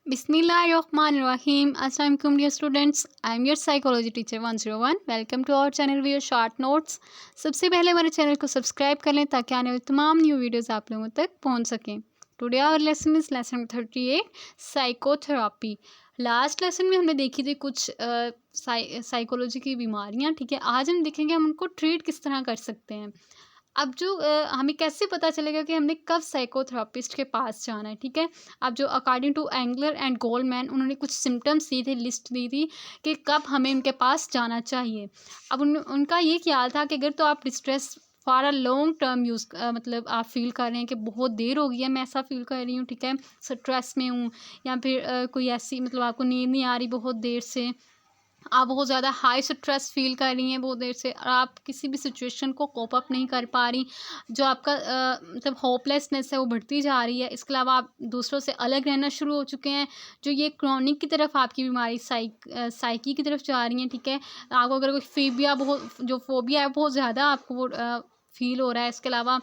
Bismillahirrahmanirrahim. Assalamualaikum dear students. I am your psychology teacher 101. Welcome to our channel via short notes. सबसे पहले हमारे channel को subscribe कर लें ताकि आने वाली तमाम न्यू वीडियोस आप लोगों तक पहुंच सकें. Today our lesson is lesson 38 psychotherapy. Last lesson में हमने देखी थी कुछ साइकोलॉजी की बीमारियां. ठीक है, आज हम देखेंगे हम उनको ट्रीट किस तरह कर सकते हैं. अब जो हमें कैसे पता चलेगा कि हमने कब साइकोथेरापिस्ट के पास जाना है. ठीक है, अब जो according to Engler and Goldman उन्होंने कुछ सिम्टम्स दिए थे, लिस्ट दी थी कि कब हमें उनके पास जाना चाहिए. अब उनका ये ख्याल था कि अगर तो आप distress for a long term मतलब आप फील कर रहे हैं कि बहुत देर हो गई है, मैं ऐसा फील कर रही हूँ. ठीक है, स्ट्रेस में हूँ या फिर कोई ऐसी मतलब आपको नींद नहीं आ रही बहुत देर से, आप बहुत ज़्यादा हाई स्ट्रेस फील कर रही हैं बहुत देर से और आप किसी भी सिचुएशन को कोप अप नहीं कर पा रही, जो आपका मतलब होपलेसनेस है वो बढ़ती जा रही है. इसके अलावा आप दूसरों से अलग रहना शुरू हो चुके हैं, जो ये क्रॉनिक की तरफ आपकी बीमारी साइकी की तरफ जा रही है. ठीक है, आपको अगर कोई फीबिया बहुत जो फोबिया है बहुत ज़्यादा आपको वो फील हो रहा है. इसके अलावा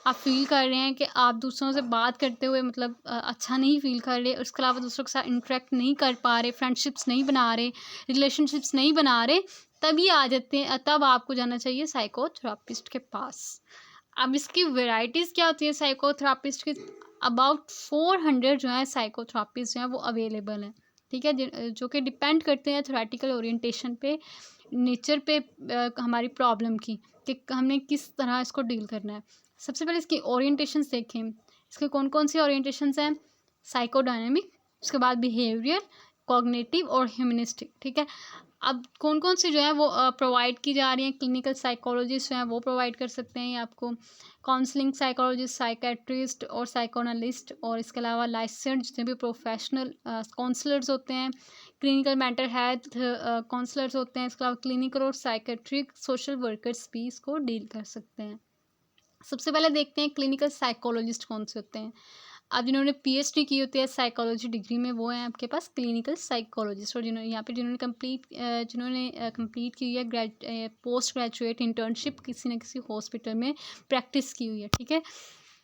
आप फील कर रहे हैं कि आप दूसरों से बात करते हुए मतलब अच्छा नहीं फील कर रहे. उसके अलावा दूसरों के साथ इंटरेक्ट नहीं कर पा रहे, फ्रेंडशिप्स नहीं बना रहे, रिलेशनशिप्स नहीं बना रहे, तभी आ जाते हैं. तब आपको जाना चाहिए साइकोथेरापिस्ट के पास. अब इसकी वेराइटीज़ क्या होती है साइकोथेरापिस्ट की. अबाउट 400 जो है साइकोथेरापिस्ट जो हैं वो अवेलेबल हैं. ठीक है, जो कि डिपेंड करते हैं थेरेटिकल ओरिएंटेशन पे, नेचर पे, हमारी प्रॉब्लम की कि हमने किस तरह इसको डील करना है. सबसे पहले इसकी ओरिएंटेशंस देखें. इसके कौन कौन सी ओरिएंटेशंस हैं. साइकोडायनेमिक, उसके बाद बिहेवियर, कॉग्निटिव और ह्यूमनिस्टिक. ठीक है, अब कौन कौन सी जो है वो प्रोवाइड की जा रही हैं. क्लिनिकल साइकोलॉजिस्ट जो हैं वो प्रोवाइड कर सकते हैं ये आपको, काउंसलिंग साइकोलॉजिस्ट, साइकेट्रिस्ट और साइकोनालिस्ट, और इसके अलावा लाइसेंस्ड जितने भी प्रोफेशनल काउंसलर्स होते हैं, क्लिनिकल मेंटल हेल्थ काउंसलर्स होते हैं. इसके अलावा क्लिनिकल और साइकेट्रिक सोशल वर्कर्स भी इसको डील कर सकते हैं. सबसे पहले देखते हैं क्लिनिकल साइकोलॉजिस्ट कौन से होते हैं. अब जिन्होंने पीएचडी की होती है साइकोलॉजी डिग्री में वो हैं आपके पास क्लिनिकल साइकोलॉजिस्ट. और जिन्होंने कंप्लीट की हुई है पोस्ट ग्रेजुएट इंटर्नशिप किसी न किसी हॉस्पिटल में प्रैक्टिस की हुई है. ठीक है,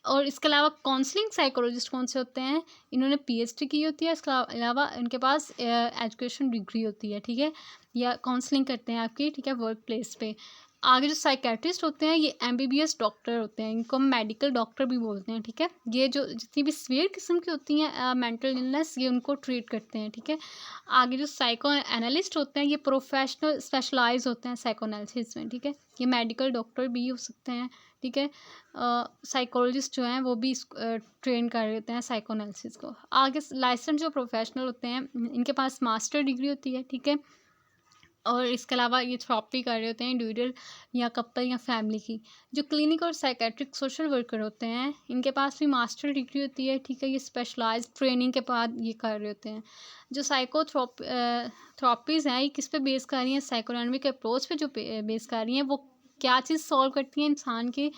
और इसके अलावा काउंसलिंग साइकोलॉजिस्ट कौन से होते हैं. इन्होंने पीएचडी की होती है, इसके अलावा इनके पास एजुकेशन डिग्री होती है. ठीक है, या काउंसलिंग करते हैं आपकी. ठीक है, वर्क प्लेस पे. आगे जो साइकेट्रिस्ट होते हैं ये एमबीबीएस डॉक्टर होते हैं, इनको हम मेडिकल डॉक्टर भी बोलते हैं. ठीक है, ये जो जितनी भी सीवियर किस्म की होती हैं मेंटल इलनेस ये उनको ट्रीट करते हैं. ठीक है, आगे जो साइको एनालिस्ट होते हैं ये प्रोफेशनल स्पेशलाइज होते हैं साइको एनालिसिस में. ठीक है, ये मेडिकल डॉक्टर भी हो सकते हैं. ठीक है, साइकोलॉजिस्ट जो हैं वो भी ट्रेन कर लेते हैं साइको एनालिसिस को. आगे लाइसेंस जो प्रोफेशनल होते हैं इनके पास मास्टर डिग्री होती है. ठीक है, और इसके अलावा ये थेरेपी कर रहे होते हैं इंडिविजुअल या कपल या फैमिली की. जो क्लिनिक और साइकेट्रिक सोशल वर्कर होते हैं इनके पास भी मास्टर डिग्री होती है. ठीक है, ये स्पेशलाइज्ड ट्रेनिंग के बाद ये कर रहे होते हैं. जो थेरेपीज़ हैं ये किस पे बेस कर रही हैं. साइकोडायनेमिक अप्रोच पे जो बेस कर रही हैं. वो क्या चीज़ सॉल्व करती हैं इंसान के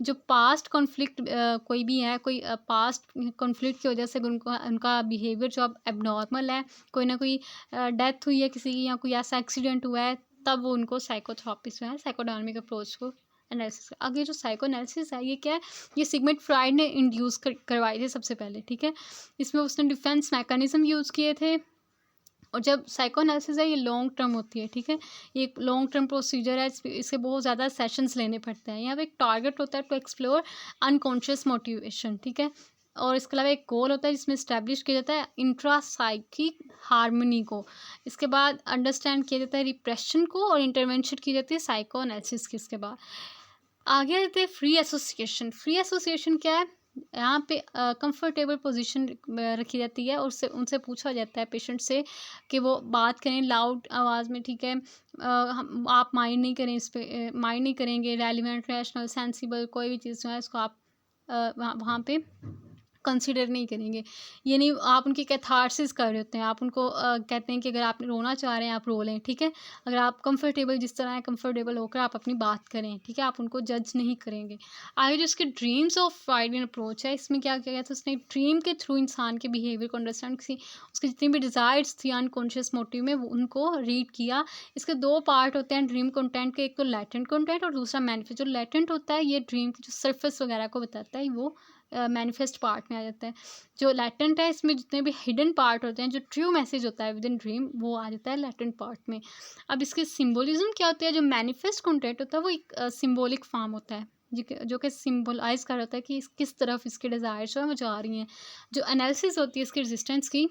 जो पास्ट कॉन्फ्लिक्ट कोई भी है, कोई पास्ट कॉन्फ्लिक्ट की वजह से उनका उनका बिहेवियर जो अब एबनॉर्मल है, कोई ना कोई डेथ हुई है किसी की या कोई ऐसा एक्सीडेंट हुआ है, तब वो उनको साइकोथेरेपिस्ट जो है साइकोडायनेमिक अप्रोच को एनालिसिस. आगे जो साइको एनालिसिस है ये क्या है, ये सिगमंड फ्राइड ने इंड्यूस करवाए थे सबसे पहले. ठीक है, इसमें उसने डिफेंस मैकेनिज्म यूज़ किए थे. और जब साइको एनालिसिस है ये लॉन्ग टर्म होती है. ठीक है, ये एक लॉन्ग टर्म प्रोसीजर है, इसके बहुत ज़्यादा सेशंस लेने पड़ते हैं. यहाँ पे एक टारगेट होता है टू एक्सप्लोर अनकॉन्शियस मोटिवेशन. ठीक है, और इसके अलावा एक गोल होता है जिसमें इस्टेब्लिश किया जाता है इंट्रासाइकिक हार्मनी को. इसके बाद अंडरस्टैंड किया जाता है रिप्रेशन को और इंटरवेंशन की जाती है साइको एनालिसिस की. इसके बाद आगे आते हैं फ्री एसोसिएशन. फ्री एसोसिएशन क्या है. यहाँ पे कंफर्टेबल पोजीशन रखी जाती है और उससे उनसे पूछा जाता है पेशेंट से कि वो बात करें लाउड आवाज़ में. ठीक है, आप माइंड नहीं करें इस पे, माइंड नहीं करेंगे. रेलिवेंट, रैशनल, सेंसिबल कोई भी चीज़ जो है इसको आप वहाँ पे कंसिडर नहीं करेंगे. ये नहीं आप उनकी कैथारसिस कर रहे होते हैं, आप उनको कहते हैं कि अगर आप रोना चाह रहे हैं आप रो लें. ठीक है, अगर आप कंफर्टेबल जिस तरह है कंफर्टेबल होकर आप अपनी बात करें. ठीक है, आप उनको जज नहीं करेंगे. आगे जो इसके ड्रीम्स ऑफ फ्राइडियन अप्रोच है इसमें क्या किया गया था, उसने ड्रीम के थ्रू इंसान के बिहेवियर को अंडरस्टैंड की, उसकी जितनी भी डिज़ायर्स थी अनकॉन्शियस मोटिव में वो उनको रीड किया. इसके दो पार्ट होते हैं ड्रीम कंटेंट के, एक तो लैटेंट कंटेंट और दूसरा मैनिफेस्ट. जो लैटेंट होता है ये ड्रीम की जो सरफेस वगैरह को बताता है वो मैनिफेस्ट पार्ट में आ जाता है। जो लैटेंट है इसमें जितने भी हिडन पार्ट होते हैं, जो ट्रू मैसेज होता है विद इन ड्रीम, वो आ जाता है लैटेंट पार्ट में। अब इसकी सिम्बोलिज्म क्या होती है? जो मैनिफेस्ट कंटेंट होता है वो एक सिम्बॉलिक फॉर्म होता है जो कि सिम्बलाइज कर होता है कि किस तरफ इसके डिज़ायर जो है वो जा रही हैं। जो एनालिसिस होती है इसकी रेजिस्टेंस की,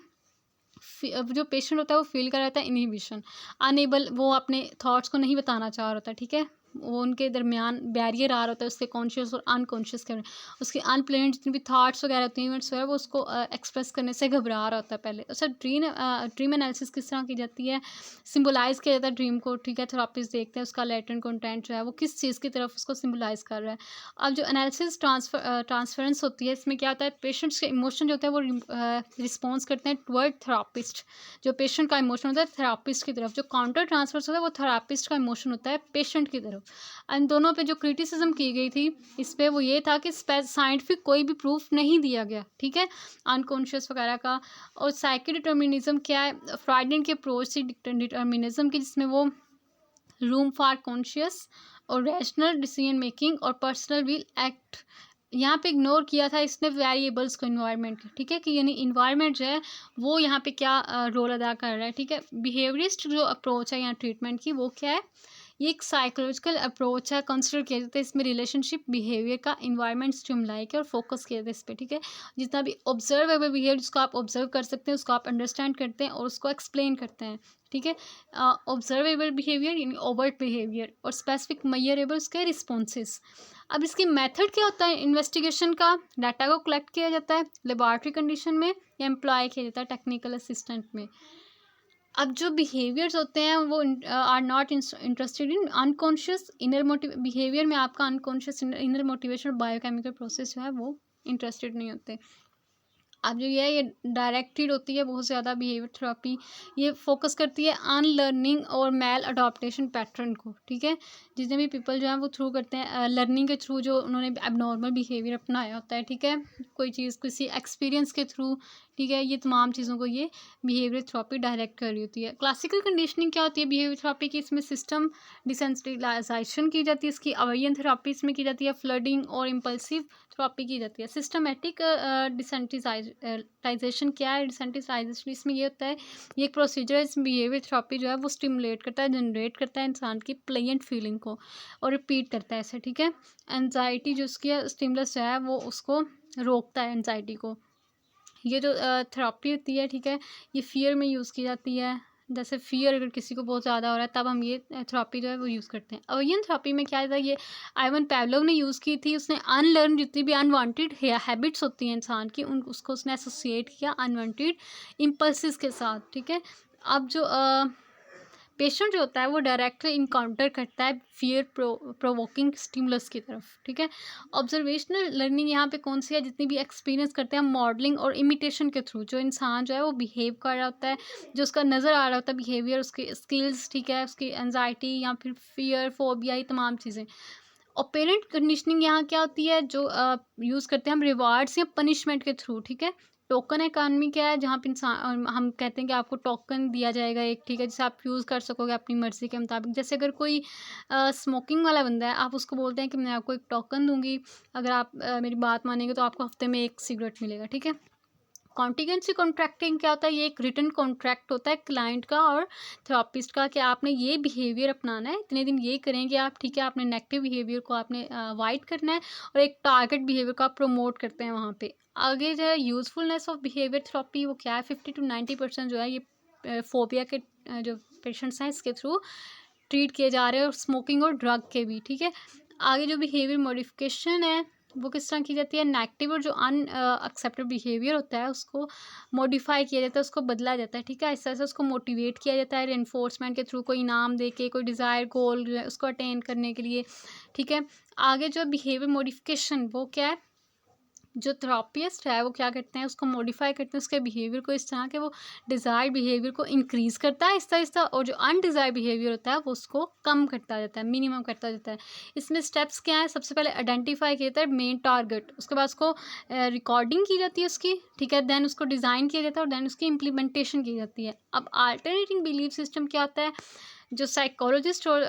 जो पेशेंट होता है वो फील कर रहा था इनहिबिशन, अनेबल, वो अपने थॉट्स को नहीं बताना चाह रहा होता, ठीक है। वो उनके दरमियान बैरियर आ रहा होता है उसके कॉन्शियस और अनकॉन्शियस के, उसके अनप्लेन्ड जितनी भी थाट्स वगैरह होती हैं, इवेंट्स वगैरह, वो उसको एक्सप्रेस करने से घबरा रहा होता है पहले। अच्छा, ड्रीम एनालिसिस किस तरह की जाती है? सिम्बलाइज किया जाता है ड्रीम को, ठीक है। थेरापिस्ट देखते हैं उसका लेटेंट कंटेंट जो है वो किस चीज़ की तरफ उसको सिम्बलाइज कर रहा है। अब जो एनालिसिस ट्रांसफरेंस होती है, इसमें क्या होता है? पेशेंट्स के इमोशन जो होता है वो रिस्पॉन्स करते हैं टुवर्ड थेरापिस्ट। जो पेशेंट का इमोशन होता है थेरापिस्ट की तरफ, जो काउंटर ट्रांसफर होता है वो थेरापिस्ट का इमोशन होता है पेशेंट की तरफ। इन दोनों पे जो क्रिटिसिज्म की गई थी इस पे वो ये था कि साइंटिफिक कोई भी प्रूफ नहीं दिया गया, ठीक है, अनकॉन्शियस वगैरह का। और साइको डिटर्मिनिज्म क्या है? फ्राइडन की अप्रोच थी डिटर्मिनिज्म की, जिसमें वो रूम फॉर कॉन्शियस और रैशनल डिसीजन मेकिंग और पर्सनल विल एक्ट यहाँ पे इग्नोर किया था इसने वेरिएबल्स को, इन्वायरमेंट के, ठीक है, कि यानी इन्वायरमेंट जो है वो यहाँ पे क्या रोल अदा कर रहा है, ठीक है। बिहेवियरिस्ट जो अप्रोच है यहाँ ट्रीटमेंट की, वो क्या है? ये एक साइकोलॉजिकल अप्रोच है, कंसिडर किया जाता है इसमें रिलेशनशिप बिहेवियर का, इन्वायरमेंट स्टिमुलाई के, और फोकस किया जाता है इस पर, ठीक है। जितना भी ऑब्जर्वेबल बिहेवियर जिसको आप ऑब्जर्व कर सकते हैं उसको आप अंडरस्टैंड करते हैं और उसको एक्सप्लेन करते हैं, ठीक है। ऑब्जर्वेबल बिहेवियर यानी ओवर्ट बिहेवियर, और स्पेसिफिक मेजरेबल उसके रिस्पॉन्सेज। अब इसकी मेथड क्या होता है इन्वेस्टिगेशन का? डाटा को कलेक्ट किया जाता है लेबॉरेटरी कंडीशन में या एम्प्लॉय किया जाता है टेक्निकल असिस्टेंट में। अब जो बिहेवियर्स होते हैं वो are not interested in unconscious inner motive behaviour में, आपका unconscious inner motivation biochemical process जो है वो इंटरेस्टेड नहीं होते। अब जो ये डायरेक्टेड होती है बहुत ज़्यादा बिहेवियर थेरेपी, ये फोकस करती है अनलर्निंग और मैल अडॉप्टेशन पैटर्न को, ठीक है। जितने भी पीपल जो हैं वो थ्रू करते हैं लर्निंग के थ्रू, जो उन्होंने एबनॉर्मल बिहेवियर अपनाया होता है, ठीक है, कोई चीज़ किसी एक्सपीरियंस के थ्रू, ठीक है, ये तमाम चीज़ों को ये बिहेवियर थेरेपी डायरेक्ट कर रही होती है। क्लासिकल कंडीशनिंग क्या होती है बिहेवियर थेरेपी की? इसमें सिस्टम डिसेंसिटाइजेशन की जाती है, इसकी अवेयन थेरेपी इसमें की जाती है, फ्लडिंग और इम्पल्सिव थेरेपी की जाती है। सिस्टमेटिक डिसेंसिटाइजेशन क्या है? डिसेंसिटाइजेशन इसमें ये होता है, ये एक प्रोसीजर है, इसमें बिहेवियर थेरेपी जो है वो स्टिमुलेट करता है, जनरेट करता है इंसान की प्लेजेंट फीलिंग को और रिपीट करता है ऐसे, ठीक है। एंजाइटी जो उसकी स्टिमुलस जो है वो उसको रोकता है एंजाइटी को। ये जो थेरेपी होती है, ठीक है, ये फियर में यूज़ की जाती है। जैसे फियर अगर किसी को बहुत ज़्यादा हो रहा है तब हम ये थेरेपी जो है वो यूज़ करते हैं। और ये थेरेपी में क्या है, ये आइवन पैवलोव ने यूज़ की थी। उसने अनलर्न जितनी भी अनवांटेड हैबिट्स होती हैं इंसान की, उसको उसने एसोसिएट किया अनवांटेड इम्पल्सिस के साथ, ठीक है। अब जो पेशेंट जो होता है वो डायरेक्टली इनकाउंटर करता है फियर प्रोवोकिंग स्टिमुलस की तरफ, ठीक है। ऑब्जर्वेशनल लर्निंग यहाँ पे कौन सी है? जितनी भी एक्सपीरियंस करते हैं मॉडलिंग और इमिटेशन के थ्रू, जो इंसान जो है वो बिहेव कर रहा होता है, जो उसका नज़र आ रहा होता है बिहेवियर, उसके स्किल्स, ठीक है, उसकी एंजाइटी या फिर फियर फोबिया, ये तमाम चीज़ें। ऑपरेंट कंडीशनिंग यहाँ क्या होती है? जो यूज़ करते हैं हम रिवार्ड्स या पनिशमेंट के थ्रू, ठीक है। टोकन इकॉनमी क्या है? जहाँ पे इंसान हम कहते हैं कि आपको टोकन दिया जाएगा एक, ठीक है, जिसे आप यूज़ कर सकोगे अपनी मर्ज़ी के मुताबिक। जैसे अगर कोई स्मोकिंग वाला बंदा है, आप उसको बोलते हैं कि मैं आपको एक टोकन दूँगी, अगर आप मेरी बात मानेंगे तो आपको हफ्ते में 1 सिगरेट मिलेगा, ठीक है। कॉन्टीजेंसी कॉन्ट्रैक्टिंग क्या होता है? ये एक रिटन कॉन्ट्रैक्ट होता है क्लाइंट का और थेरेपिस्ट का, कि आपने ये बिहेवियर अपनाना है, इतने दिन ये करेंगे आप, ठीक है। आपने नेगेटिव बिहेवियर को आपने अवॉइड करना है और एक टारगेट बिहेवियर को आप प्रमोट करते हैं वहाँ पे। आगे जो है यूज़फुलनेस ऑफ बिहेवियर थेरेपी, वो क्या है? 50 to 90% जो है ये फोबिया के जो पेशेंट्स हैं इसके थ्रू ट्रीट किए जा रहे हैं, और स्मोकिंग और ड्रग के भी, ठीक है। आगे जो बिहेवियर मॉडिफिकेशन है वो किस तरह की जाती है? नेगेटिव और जो एक्सेप्टेड बिहेवियर होता है उसको मॉडिफाई किया जाता है, उसको बदला जाता है, ठीक है। ऐसा ऐसा उसको मोटिवेट किया जाता है रेनफोर्समेंट के थ्रू, कोई इनाम दे के, कोई डिज़ायर गोल उसको अटेन करने के लिए, ठीक है। आगे जो बिहेवियर मॉडिफिकेशन वो क्या है? जो थेरेपिस्ट है वो क्या करते हैं? उसको मॉडिफाई करते हैं उसके बिहेवियर को इस तरह के वो डिज़ायर्ड बिहेवियर को इंक्रीज़ करता है आहिस्ता-आहिस्ता, और जो अनडिज़ायर्ड बिहेवियर होता है वो उसको कम करता जाता है, मिनिमम करता जाता है। इसमें स्टेप्स क्या हैं? सबसे पहले आइडेंटिफाई किया जाता है मेन टारगेट, उसके बाद उसको रिकॉर्डिंग की जाती है उसकी, ठीक है, देन उसको डिज़ाइन किया जाता है और देन उसकी इम्प्लीमेंटेशन की जाती है। अब अल्टरनेटिंग बिलीफ सिस्टम क्या होता है? जो साइकोलॉजिस्ट और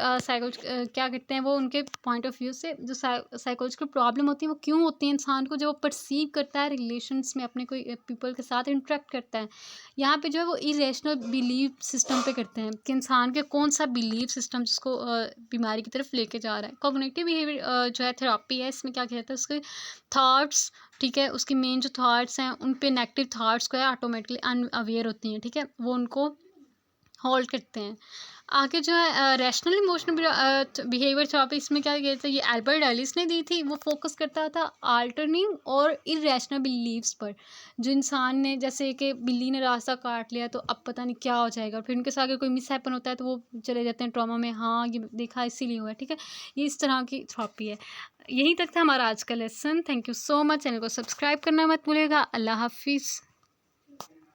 क्या करते हैं वो उनके पॉइंट ऑफ व्यू से जो साइकोलॉजिकल प्रॉब्लम होती है वो क्यों होती है इंसान को, जो वो परसीव करता है रिलेशंस में अपने कोई पीपल के साथ इंटरेक्ट करता है। यहाँ पे जो है वो इरेशनल बिलीव सिस्टम पे करते हैं कि इंसान के कौन सा बिलीव सिस्टम जिसको बीमारी की तरफ लेके जा रहा है। कॉग्निटिव बिहेवियर जो है थेरापी है, इसमें क्या कहता है उसके थॉट्स, ठीक है, उसकी मेन जो थॉट्स हैं उन पे नेगेटिव थॉट्स को है ऑटोमेटिकली अनअवेयर होती हैं, ठीक है, वो उनको होल्ड करते हैं। आगे जो है रैशनल इमोशनल बिहेवियर थेरेपी, इसमें क्या कहते हैं, ये एल्बर्ट एलिस ने दी थी। वो फोकस करता था अल्टरनिंग और इरेशनल बिलीव्स पर। जो इंसान ने, जैसे कि बिल्ली ने रास्ता काट लिया तो अब पता नहीं क्या हो जाएगा, फिर उनके साथ अगर कोई मिस हैपन होता है तो वो चले जाते हैं ट्रॉमा में, हाँ ये देखा इसीलिए हुआ है, ठीक है। ये इस तरह की थेरेपी है। यहीं तक था हमारा आज का lesson. Thank you so much. Channel को सब्सक्राइब करना मत भूलिएगा। अल्लाह हाफिज़।